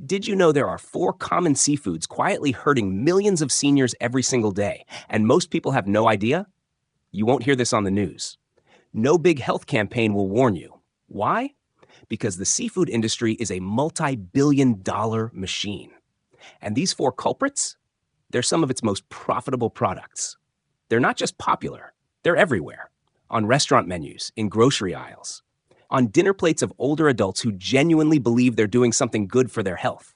Did you know there are four common seafoods quietly hurting millions of seniors every single day, and most people have no idea? You won't hear this on the news. No big health campaign will warn you. Why? Because the seafood industry is a multi-billion-dollar machine. And these four culprits? They're some of its most profitable products. They're not just popular, they're everywhere. On restaurant menus, in grocery aisles, on dinner plates of older adults who genuinely believe they're doing something good for their health.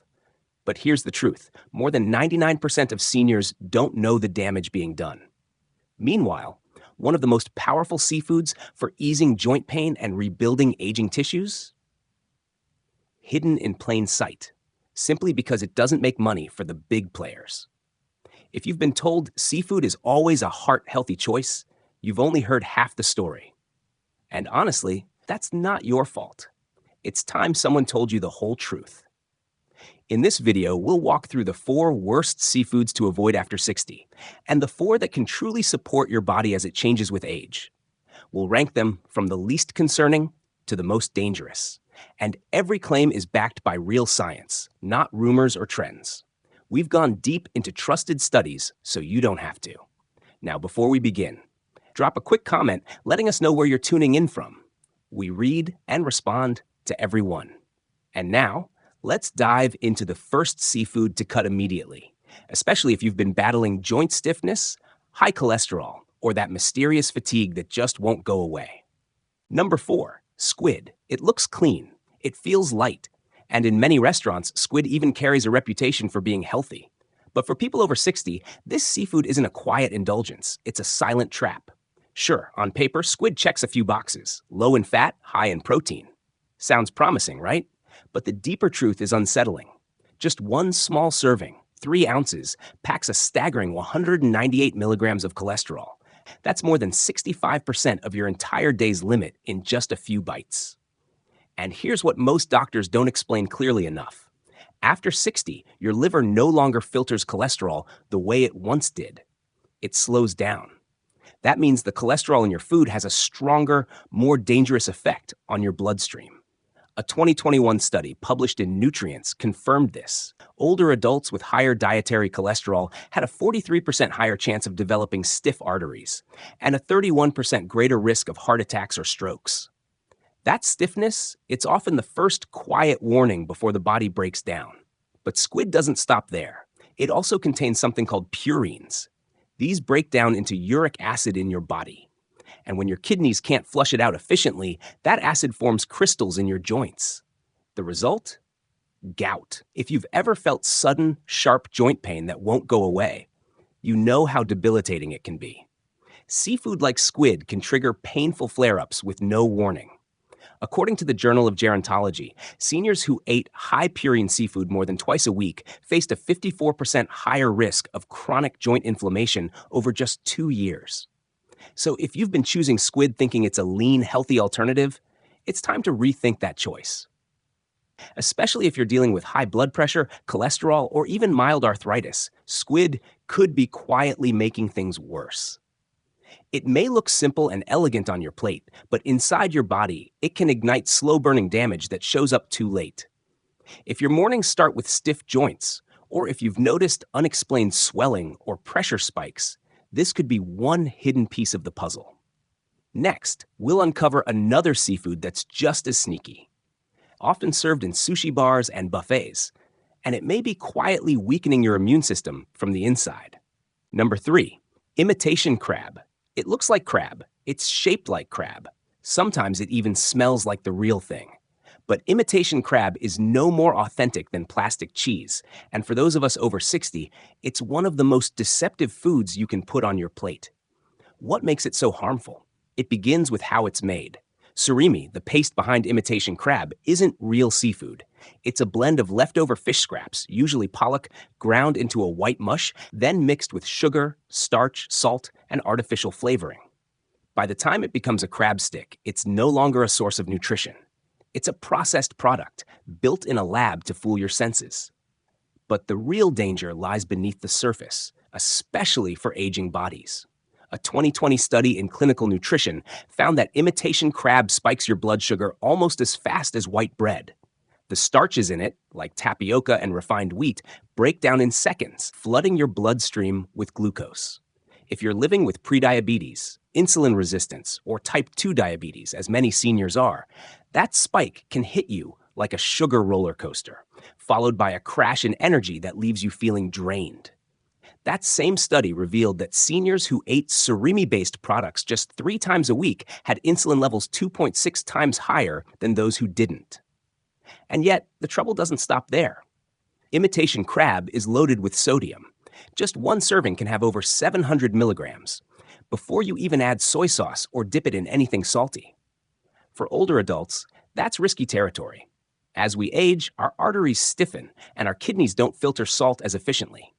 But here's the truth. More than 99% of seniors don't know the damage being done. Meanwhile, one of the most powerful seafoods for easing joint pain and rebuilding aging tissues? Hidden in plain sight, simply because it doesn't make money for the big players. If you've been told seafood is always a heart-healthy choice, you've only heard half the story. And honestly, that's not your fault. It's time someone told you the whole truth. In this video, we'll walk through the four worst seafoods to avoid after 60, and the four that can truly support your body as it changes with age. We'll rank them from the least concerning to the most dangerous. And every claim is backed by real science, not rumors or trends. We've gone deep into trusted studies so you don't have to. Now, before we begin, drop a quick comment letting us know where you're tuning in from. We read and respond to everyone. And now, let's dive into the first seafood to cut immediately, especially if you've been battling joint stiffness, high cholesterol, or that mysterious fatigue that just won't go away. Number 4, squid. It looks clean. It feels light. And in many restaurants, squid even carries a reputation for being healthy. But for people over 60, this seafood isn't a quiet indulgence. It's a silent trap. Sure, on paper, squid checks a few boxes. Low in fat, high in protein. Sounds promising, right? But the deeper truth is unsettling. Just one small serving, 3 ounces, packs a staggering 198 milligrams of cholesterol. That's more than 65% of your entire day's limit in just a few bites. And here's what most doctors don't explain clearly enough. After 60, your liver no longer filters cholesterol the way it once did. It slows down. That means the cholesterol in your food has a stronger, more dangerous effect on your bloodstream. A 2021 study published in Nutrients confirmed this. Older adults with higher dietary cholesterol had a 43% higher chance of developing stiff arteries and a 31% greater risk of heart attacks or strokes. That stiffness, it's often the first quiet warning before the body breaks down. But squid doesn't stop there. It also contains something called purines. These break down into uric acid in your body. And when your kidneys can't flush it out efficiently, that acid forms crystals in your joints. The result? Gout. If you've ever felt sudden, sharp joint pain that won't go away, you know how debilitating it can be. Seafood like squid can trigger painful flare-ups with no warning. According to the Journal of Gerontology, seniors who ate high purine seafood more than twice a week faced a 54% higher risk of chronic joint inflammation over just 2 years. So if you've been choosing squid thinking it's a lean, healthy alternative, it's time to rethink that choice. Especially if you're dealing with high blood pressure, cholesterol, or even mild arthritis, squid could be quietly making things worse. It may look simple and elegant on your plate, but inside your body, it can ignite slow-burning damage that shows up too late. If your mornings start with stiff joints, or if you've noticed unexplained swelling or pressure spikes, this could be one hidden piece of the puzzle. Next, we'll uncover another seafood that's just as sneaky. Often served in sushi bars and buffets, and it may be quietly weakening your immune system from the inside. Number 3, imitation crab. It looks like crab. It's shaped like crab. Sometimes it even smells like the real thing. But imitation crab is no more authentic than plastic cheese, and for those of us over 60, it's one of the most deceptive foods you can put on your plate. What makes it so harmful? It begins with how it's made. Surimi, the paste behind imitation crab, isn't real seafood. It's a blend of leftover fish scraps, usually pollock, ground into a white mush, then mixed with sugar, starch, salt, and artificial flavoring. By the time it becomes a crab stick, it's no longer a source of nutrition. It's a processed product, built in a lab to fool your senses. But the real danger lies beneath the surface, especially for aging bodies. A 2020 study in clinical nutrition found that imitation crab spikes your blood sugar almost as fast as white bread. The starches in it, like tapioca and refined wheat, break down in seconds, flooding your bloodstream with glucose. If you're living with prediabetes, insulin resistance, or type 2 diabetes, as many seniors are, that spike can hit you like a sugar roller coaster, followed by a crash in energy that leaves you feeling drained. That same study revealed that seniors who ate surimi-based products just 3 times a week had insulin levels 2.6 times higher than those who didn't. And yet, the trouble doesn't stop there. Imitation crab is loaded with sodium. Just one serving can have over 700 milligrams, before you even add soy sauce or dip it in anything salty. For older adults, that's risky territory. As we age, our arteries stiffen and our kidneys don't filter salt as efficiently.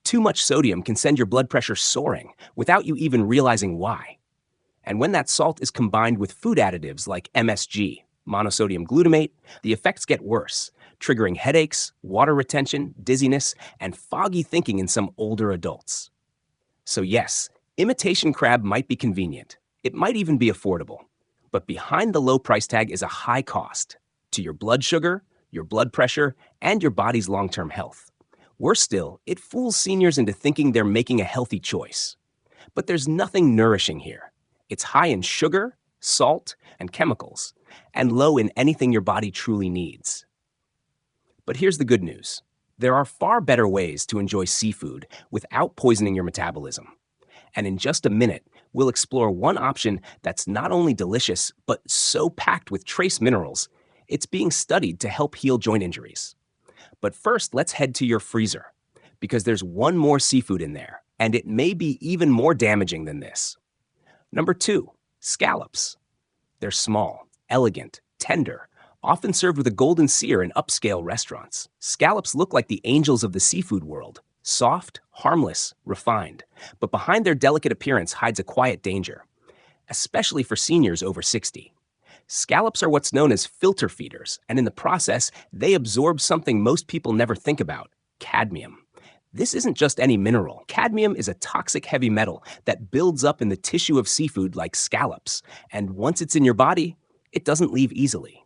Too much sodium can send your blood pressure soaring without you even realizing why. And when that salt is combined with food additives like MSG, monosodium glutamate, the effects get worse, triggering headaches, water retention, dizziness, and foggy thinking in some older adults. So yes, imitation crab might be convenient. It might even be affordable. But behind the low price tag is a high cost to your blood sugar, your blood pressure, and your body's long-term health. Worse still, it fools seniors into thinking they're making a healthy choice. But there's nothing nourishing here. It's high in sugar, salt, and chemicals, and low in anything your body truly needs. But here's the good news. There are far better ways to enjoy seafood without poisoning your metabolism. And in just a minute, we'll explore one option that's not only delicious, but so packed with trace minerals, it's being studied to help heal joint injuries. But first, let's head to your freezer, because there's one more seafood in there, and it may be even more damaging than this. Number 2, scallops. They're small, elegant, tender, often served with a golden sear in upscale restaurants. Scallops look like the angels of the seafood world, soft, harmless, refined. But behind their delicate appearance hides a quiet danger, especially for seniors over 60. Scallops are what's known as filter feeders, and in the process, they absorb something most people never think about: cadmium. This isn't just any mineral. Cadmium is a toxic heavy metal that builds up in the tissue of seafood like scallops, and once it's in your body, it doesn't leave easily.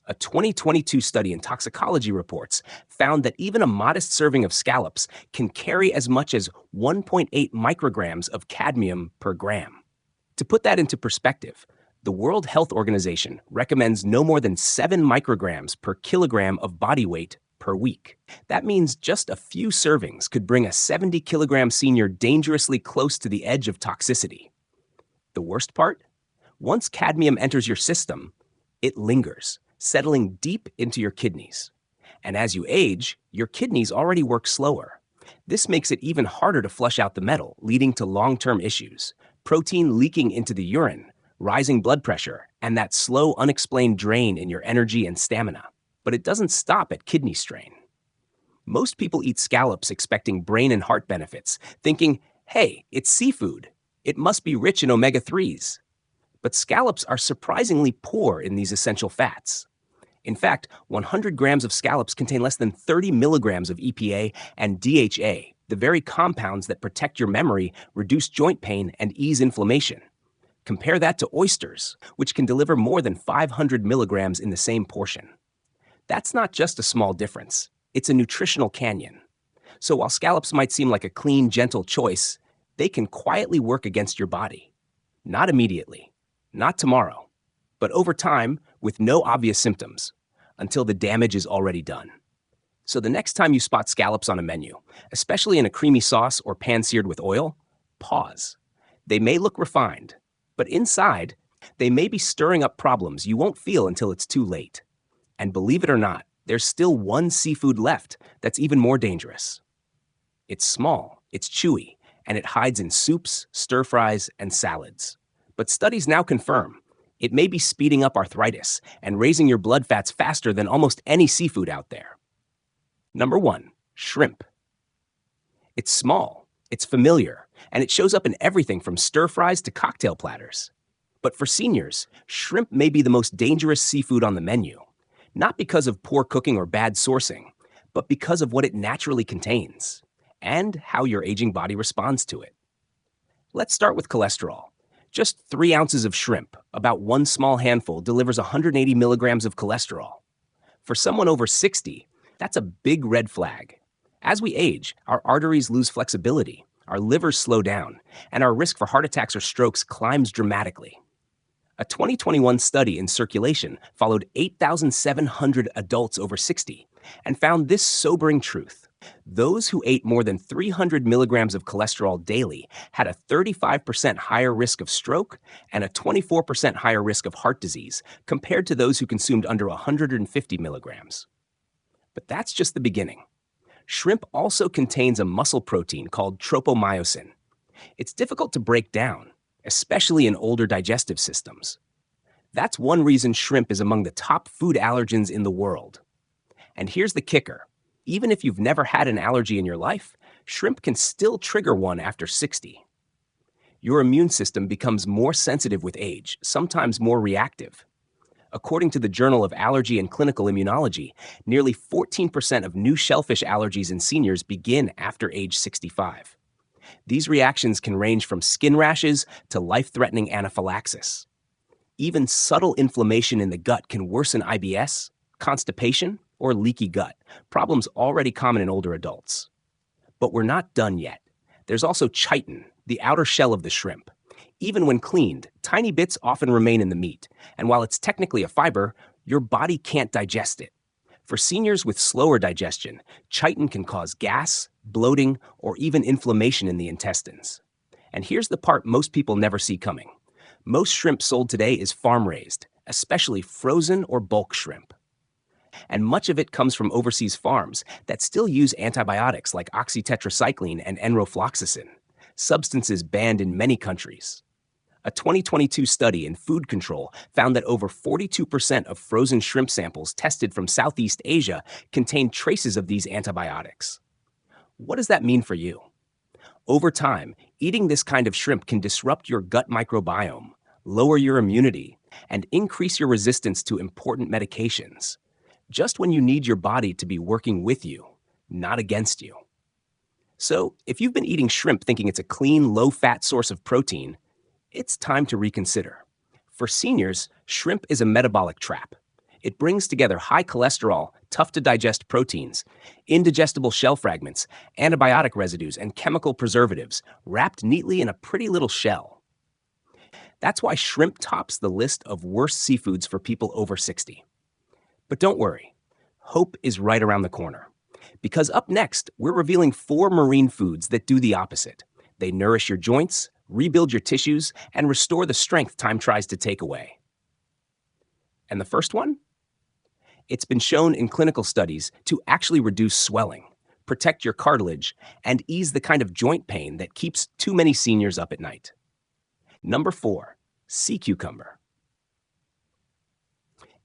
A 2022 study in toxicology reports found that even a modest serving of scallops can carry as much as 1.8 micrograms of cadmium per gram. To put that into perspective, the World Health Organization recommends no more than 7 micrograms per kilogram of body weight per week. That means just a few servings could bring a 70-kilogram senior dangerously close to the edge of toxicity. The worst part? Once cadmium enters your system, it lingers, settling deep into your kidneys. And as you age, your kidneys already work slower. This makes it even harder to flush out the metal, leading to long-term issues: protein leaking into the urine, rising blood pressure, and that slow, unexplained drain in your energy and stamina. But it doesn't stop at kidney strain. Most people eat scallops expecting brain and heart benefits, thinking, hey, it's seafood. It must be rich in omega-3s. But scallops are surprisingly poor in these essential fats. In fact, 100 grams of scallops contain less than 30 milligrams of EPA and DHA, the very compounds that protect your memory, reduce joint pain, and ease inflammation. Compare that to oysters, which can deliver more than 500 milligrams in the same portion. That's not just a small difference. It's a nutritional canyon. So while scallops might seem like a clean, gentle choice, they can quietly work against your body. Not immediately, not tomorrow, but over time with no obvious symptoms, until the damage is already done. So the next time you spot scallops on a menu, especially in a creamy sauce or pan-seared with oil, pause. They may look refined, but inside, they may be stirring up problems you won't feel until it's too late. And believe it or not, there's still one seafood left that's even more dangerous. It's small, it's chewy, and it hides in soups, stir-fries, and salads. But studies now confirm it may be speeding up arthritis and raising your blood fats faster than almost any seafood out there. Number 1, shrimp. It's small, it's familiar, and it shows up in everything from stir-fries to cocktail platters. But for seniors, shrimp may be the most dangerous seafood on the menu, not because of poor cooking or bad sourcing, but because of what it naturally contains and how your aging body responds to it. Let's start with cholesterol. Just 3 ounces of shrimp, about 1 small handful, delivers 180 milligrams of cholesterol. For someone over 60, that's a big red flag. As we age, our arteries lose flexibility, our livers slow down, and our risk for heart attacks or strokes climbs dramatically. A 2021 study in Circulation followed 8,700 adults over 60 and found this sobering truth. Those who ate more than 300 milligrams of cholesterol daily had a 35% higher risk of stroke and a 24% higher risk of heart disease compared to those who consumed under 150 milligrams. But that's just the beginning. Shrimp also contains a muscle protein called tropomyosin. It's difficult to break down, especially in older digestive systems. That's one reason shrimp is among the top food allergens in the world. And here's the kicker. Even if you've never had an allergy in your life, shrimp can still trigger one after 60. Your immune system becomes more sensitive with age, sometimes more reactive. According to the Journal of Allergy and Clinical Immunology, nearly 14% of new shellfish allergies in seniors begin after age 65. These reactions can range from skin rashes to life-threatening anaphylaxis. Even subtle inflammation in the gut can worsen IBS, constipation, or leaky gut, problems already common in older adults. But we're not done yet. There's also chitin, the outer shell of the shrimp. Even when cleaned, tiny bits often remain in the meat, and while it's technically a fiber, your body can't digest it. For seniors with slower digestion, chitin can cause gas, bloating, or even inflammation in the intestines. And here's the part most people never see coming. Most shrimp sold today is farm-raised, especially frozen or bulk shrimp. And much of it comes from overseas farms that still use antibiotics like oxytetracycline and enrofloxacin, substances banned in many countries. A 2022 study in food control found that over 42% of frozen shrimp samples tested from Southeast Asia contained traces of these antibiotics. What does that mean for you? Over time, eating this kind of shrimp can disrupt your gut microbiome, lower your immunity, and increase your resistance to important medications, just when you need your body to be working with you, not against you. So, if you've been eating shrimp thinking it's a clean, low-fat source of protein, it's time to reconsider. For seniors, shrimp is a metabolic trap. It brings together high cholesterol, tough-to-digest proteins, indigestible shell fragments, antibiotic residues, and chemical preservatives wrapped neatly in a pretty little shell. That's why shrimp tops the list of worst seafoods for people over 60. But don't worry, hope is right around the corner. Because up next, we're revealing 4 marine foods that do the opposite. They nourish your joints, rebuild your tissues, and restore the strength time tries to take away. And the first one? It's been shown in clinical studies to actually reduce swelling, protect your cartilage, and ease the kind of joint pain that keeps too many seniors up at night. Number 4, sea cucumber.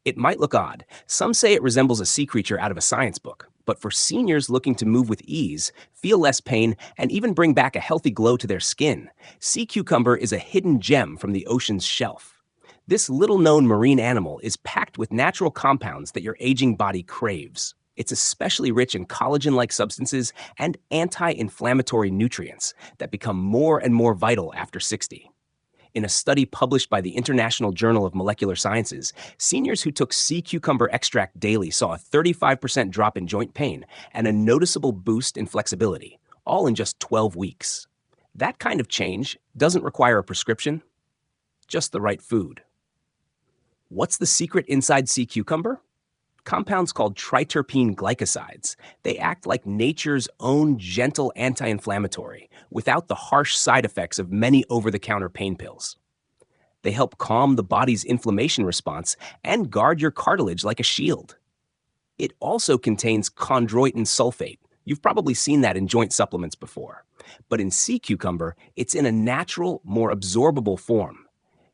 It might look odd. Some say it resembles a sea creature out of a science book. But for seniors looking to move with ease, feel less pain, and even bring back a healthy glow to their skin, sea cucumber is a hidden gem from the ocean's shelf. This little-known marine animal is packed with natural compounds that your aging body craves. It's especially rich in collagen-like substances and anti-inflammatory nutrients that become more and more vital after 60. In a study published by the International Journal of Molecular Sciences, seniors who took sea cucumber extract daily saw a 35% drop in joint pain and a noticeable boost in flexibility, all in just 12 weeks. That kind of change doesn't require a prescription, just the right food. What's the secret inside sea cucumber? Compounds called triterpene glycosides. They act like nature's own gentle anti-inflammatory, without the harsh side effects of many over-the-counter pain pills. They help calm the body's inflammation response and guard your cartilage like a shield. It also contains chondroitin sulfate. You've probably seen that in joint supplements before. But in sea cucumber, it's in a natural, more absorbable form.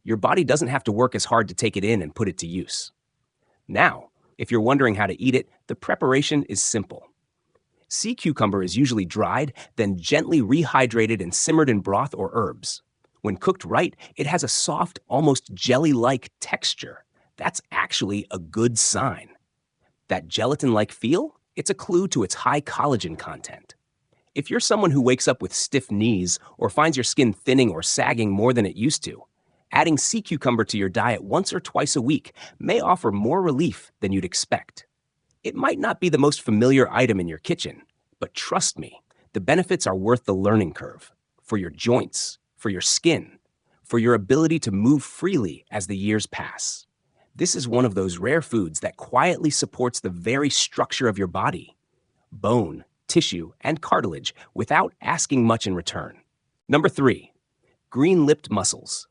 Your body doesn't have to work as hard to take it in and put it to use. Now, if you're wondering how to eat it, the preparation is simple. Sea cucumber is usually dried, then gently rehydrated and simmered in broth or herbs. When cooked right, it has a soft, almost jelly-like texture. That's actually a good sign. That gelatin-like feel? It's a clue to its high collagen content. If you're someone who wakes up with stiff knees or finds your skin thinning or sagging more than it used to, adding sea cucumber to your diet once or twice a week may offer more relief than you'd expect. It might not be the most familiar item in your kitchen, but trust me, the benefits are worth the learning curve for your joints, for your skin, for your ability to move freely as the years pass. This is one of those rare foods that quietly supports the very structure of your body, bone, tissue, and cartilage without asking much in return. Number 3, green-lipped mussels.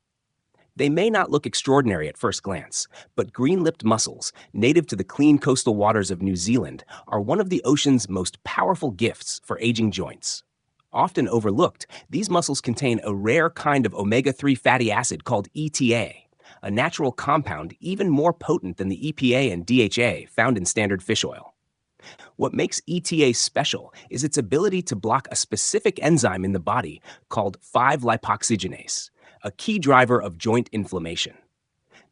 They may not look extraordinary at first glance, but green-lipped mussels, native to the clean coastal waters of New Zealand, are one of the ocean's most powerful gifts for aging joints. Often overlooked, these mussels contain a rare kind of omega-3 fatty acid called ETA, a natural compound even more potent than the EPA and DHA found in standard fish oil. What makes ETA special is its ability to block a specific enzyme in the body called 5-lipoxygenase, a key driver of joint inflammation.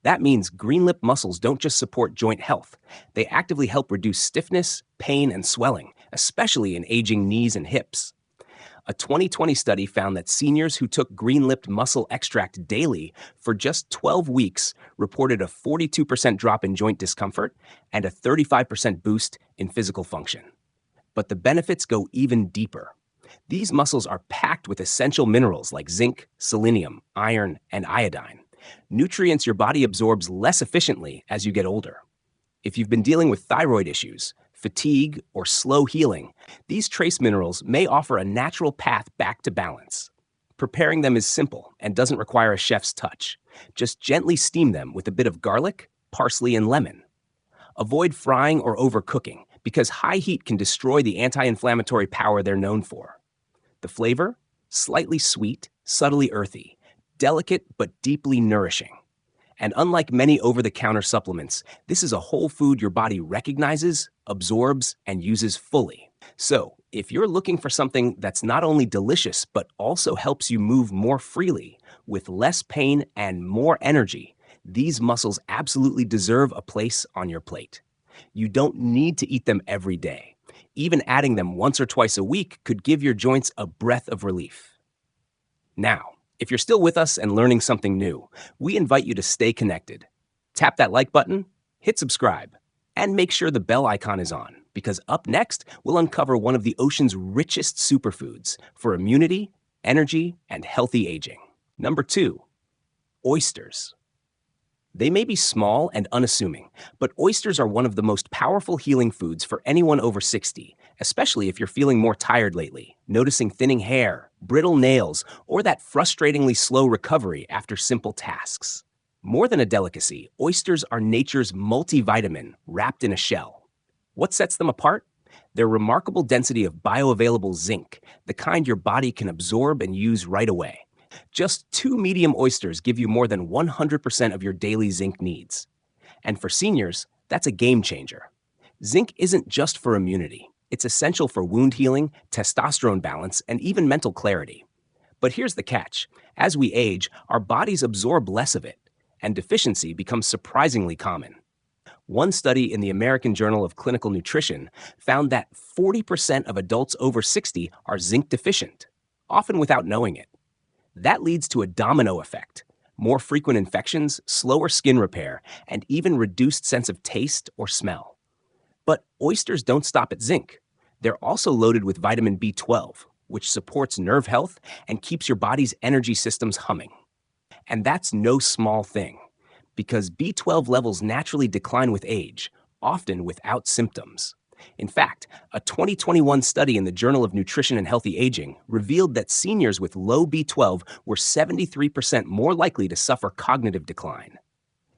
That means green-lipped mussels don't just support joint health, they actively help reduce stiffness, pain, and swelling, especially in aging knees and hips. A 2020 study found that seniors who took green-lipped mussel extract daily for just 12 weeks reported a 42% drop in joint discomfort and a 35% boost in physical function. But the benefits go even deeper. These mussels are packed with essential minerals like zinc, selenium, iron, and iodine, nutrients your body absorbs less efficiently as you get older. If you've been dealing with thyroid issues, fatigue, or slow healing, these trace minerals may offer a natural path back to balance. Preparing them is simple and doesn't require a chef's touch. Just gently steam them with a bit of garlic, parsley, and lemon. Avoid frying or overcooking because high heat can destroy the anti-inflammatory power they're known for. The flavor? Slightly sweet, subtly earthy, delicate but deeply nourishing. And unlike many over-the-counter supplements, this is a whole food your body recognizes, absorbs, and uses fully. So, if you're looking for something that's not only delicious but also helps you move more freely, with less pain and more energy, these mussels absolutely deserve a place on your plate. You don't need to eat them every day. Even adding them once or twice a week could give your joints a breath of relief. Now, if you're still with us and learning something new, we invite you to stay connected. Tap that like button, hit subscribe, and make sure the bell icon is on, because up next, we'll uncover one of the ocean's richest superfoods for immunity, energy, and healthy aging. Number 2, oysters. They may be small and unassuming, but oysters are one of the most powerful healing foods for anyone over 60, especially if you're feeling more tired lately, noticing thinning hair, brittle nails, or that frustratingly slow recovery after simple tasks. More than a delicacy, oysters are nature's multivitamin wrapped in a shell. What sets them apart? Their remarkable density of bioavailable zinc, the kind your body can absorb and use right away. Just 2 medium oysters give you more than 100% of your daily zinc needs. And for seniors, that's a game changer. Zinc isn't just for immunity. It's essential for wound healing, testosterone balance, and even mental clarity. But here's the catch. As we age, our bodies absorb less of it, and deficiency becomes surprisingly common. One study in the American Journal of Clinical Nutrition found that 40% of adults over 60 are zinc deficient, often without knowing it. That leads to a domino effect, more frequent infections, slower skin repair, and even reduced sense of taste or smell. But oysters don't stop at zinc. They're also loaded with vitamin B12, which supports nerve health and keeps your body's energy systems humming. And that's no small thing, because B12 levels naturally decline with age, often without symptoms. In fact, a 2021 study in the Journal of Nutrition and Healthy Aging revealed that seniors with low B12 were 73% more likely to suffer cognitive decline.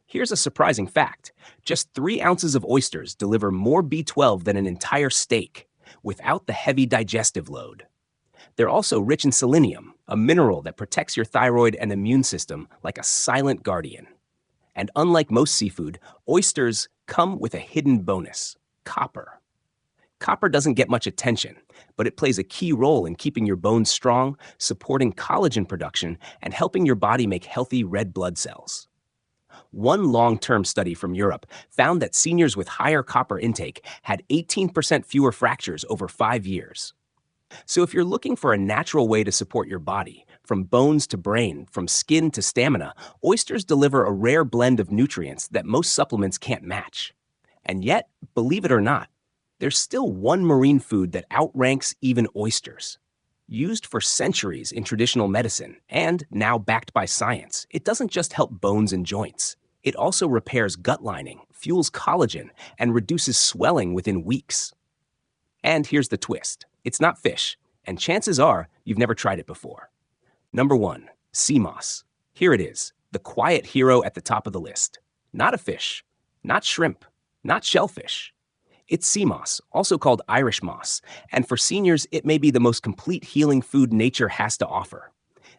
Here's a surprising fact. Just 3 ounces of oysters deliver more B12 than an entire steak, without the heavy digestive load. They're also rich in selenium, a mineral that protects your thyroid and immune system like a silent guardian. And unlike most seafood, oysters come with a hidden bonus: copper. Copper doesn't get much attention, but it plays a key role in keeping your bones strong, supporting collagen production, and helping your body make healthy red blood cells. One long-term study from Europe found that seniors with higher copper intake had 18% fewer fractures over 5 years. So if you're looking for a natural way to support your body, from bones to brain, from skin to stamina, oysters deliver a rare blend of nutrients that most supplements can't match. And yet, believe it or not, There's still one marine food that outranks even oysters. Used for centuries in traditional medicine and now backed by science, it doesn't just help bones and joints. It also repairs gut lining, fuels collagen, and reduces swelling within weeks. And here's the twist. It's not fish, and chances are you've never tried it before. Number 1, sea moss. Here it is, the quiet hero at the top of the list. Not a fish, not shrimp, not shellfish. It's sea moss, also called Irish moss, and for seniors, it may be the most complete healing food nature has to offer.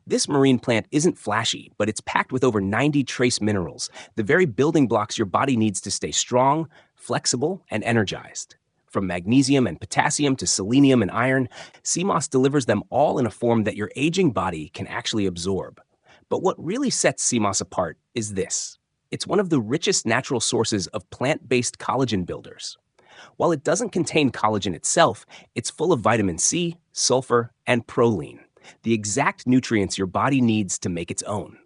This marine plant isn't flashy, but it's packed with over 90 trace minerals, the very building blocks your body needs to stay strong, flexible, and energized. From magnesium and potassium to selenium and iron, sea moss delivers them all in a form that your aging body can actually absorb. But what really sets sea moss apart is this. It's one of the richest natural sources of plant-based collagen builders. While it doesn't contain collagen itself, it's full of vitamin C, sulfur, and proline, the exact nutrients your body needs to make its own.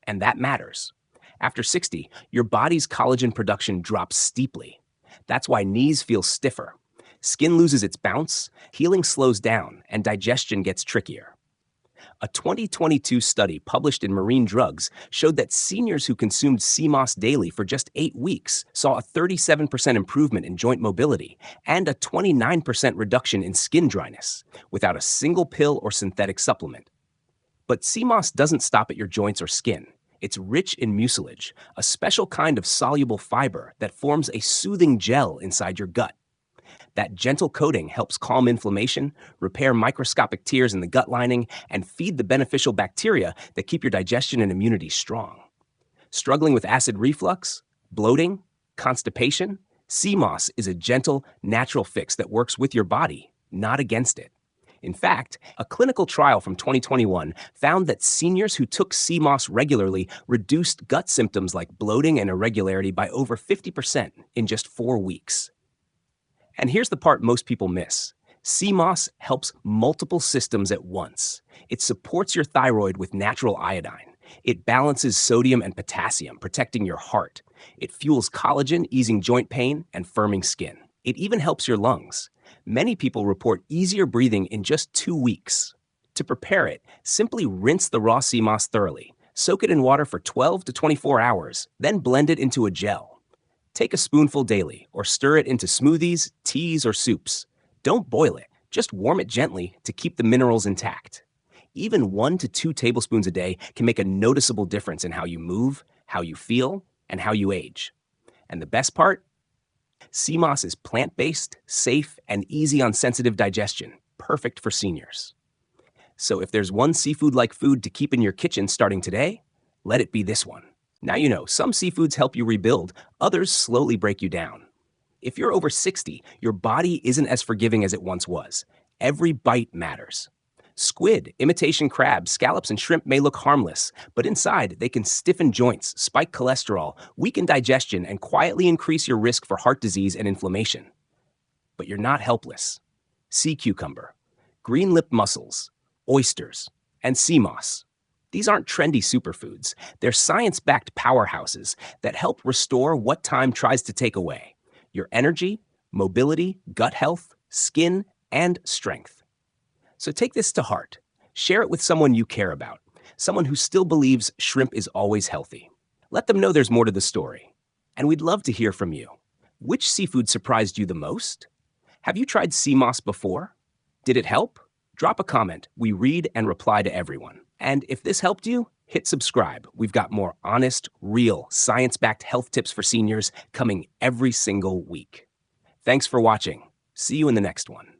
And that matters. After 60, your body's collagen production drops steeply. That's why knees feel stiffer, skin loses its bounce, healing slows down, and digestion gets trickier. A 2022 study published in Marine Drugs showed that seniors who consumed sea moss daily for just 8 weeks saw a 37% improvement in joint mobility and a 29% reduction in skin dryness without a single pill or synthetic supplement. But sea moss doesn't stop at your joints or skin. It's rich in mucilage, a special kind of soluble fiber that forms a soothing gel inside your gut. That gentle coating helps calm inflammation, repair microscopic tears in the gut lining, and feed the beneficial bacteria that keep your digestion and immunity strong. Struggling with acid reflux, bloating, constipation? Sea moss is a gentle, natural fix that works with your body, not against it. In fact, a clinical trial from 2021 found that seniors who took sea moss regularly reduced gut symptoms like bloating and irregularity by over 50% in just 4 weeks. And here's the part most people miss. Sea moss helps multiple systems at once. It supports your thyroid with natural iodine. It balances sodium and potassium, protecting your heart. It fuels collagen, easing joint pain and firming skin. It even helps your lungs. Many people report easier breathing in just 2 weeks. To prepare it, simply rinse the raw sea moss thoroughly. Soak it in water for 12 to 24 hours, then blend it into a gel. Take a spoonful daily or stir it into smoothies, teas, or soups. Don't boil it, just warm it gently to keep the minerals intact. Even 1 to 2 tablespoons a day can make a noticeable difference in how you move, how you feel, and how you age. And the best part? Sea moss is plant-based, safe, and easy on sensitive digestion, perfect for seniors. So if there's one seafood-like food to keep in your kitchen starting today, let it be this one. Now you know, some seafoods help you rebuild, others slowly break you down. If you're over 60, your body isn't as forgiving as it once was. Every bite matters. Squid, imitation crab, scallops, and shrimp may look harmless, but inside they can stiffen joints, spike cholesterol, weaken digestion, and quietly increase your risk for heart disease and inflammation. But you're not helpless. Sea cucumber, green-lipped mussels, oysters, and sea moss. These aren't trendy superfoods. They're science-backed powerhouses that help restore what time tries to take away: your energy, mobility, gut health, skin, and strength. So take this to heart. Share it with someone you care about, someone who still believes shrimp is always healthy. Let them know there's more to the story. And we'd love to hear from you. Which seafood surprised you the most? Have you tried sea moss before? Did it help? Drop a comment. We read and reply to everyone. And if this helped you, hit subscribe. We've got more honest, real, science-backed health tips for seniors coming every single week. Thanks for watching. See you in the next one.